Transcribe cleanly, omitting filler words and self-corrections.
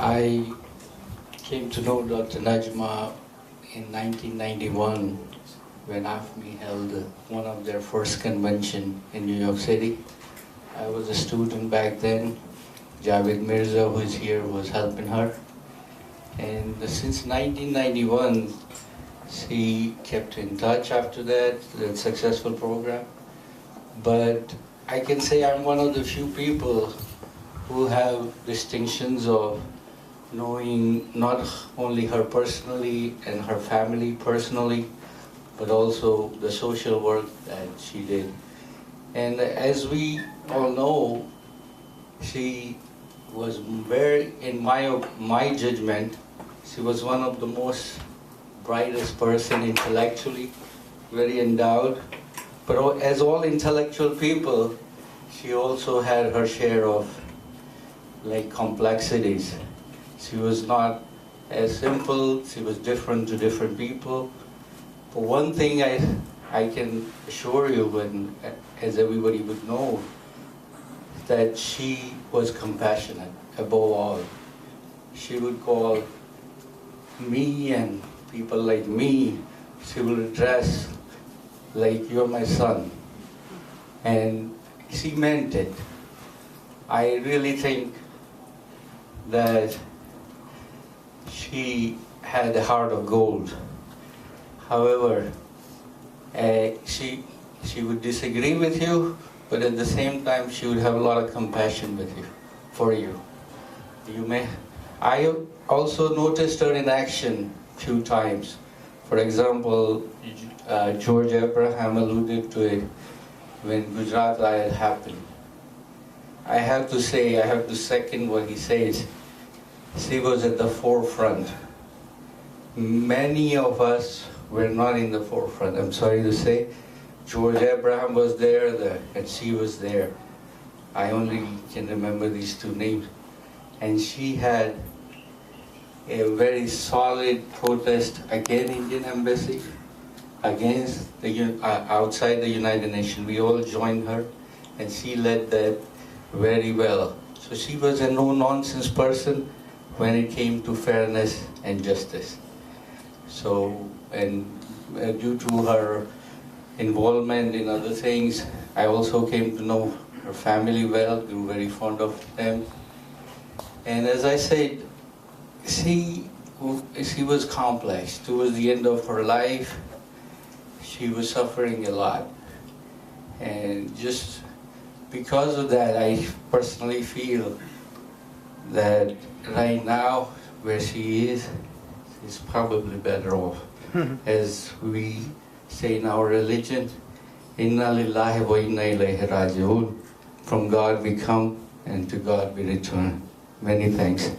I came to know Dr. Najma in 1991 when AFME held one of their first convention in New York City. I was a student back then. Javed Mirza, who is here, was helping her. And since 1991, she kept in touch after that, the successful program. But I can say I'm one of the few people who have distinctions of knowing not only her personally and her family personally, but also the social work that she did. And as we all know, she was very, in my judgment, she was one of the most brightest person intellectually, very endowed. But as all intellectual people, she also had her share of complexities. She was not as simple, she was different to different people. But one thing I can assure you, and as everybody would know, that she was compassionate above all. She would call me and people like me, she would address like, "You're my son." And she meant it. I really think that she had a heart of gold. However, she would disagree with you, but at the same time she would have a lot of compassion with you, for you. I also noticed her in action a few times. For example, George Abraham alluded to it when Gujarat riot happened. I have to say, I have to second what he says. She was at the forefront. Many of us were not in the forefront. I'm sorry to say, George Abraham was there, and she was there. I only can remember these two names. And she had a very solid protest against Indian embassy, against the outside the United Nations. We all joined her, and she led that very well. So she was a no-nonsense person when it came to fairness and justice. So, and due to her involvement in other things, I also came to know her family well, grew very fond of them. And as I said, she was complex. Towards the end of her life, she was suffering a lot. And just because of that, I personally feel that right now, where she is probably better off. As we say in our religion, Inna lillahi wa inna ilayhi raji'un. From God we come, and to God we return. Many thanks.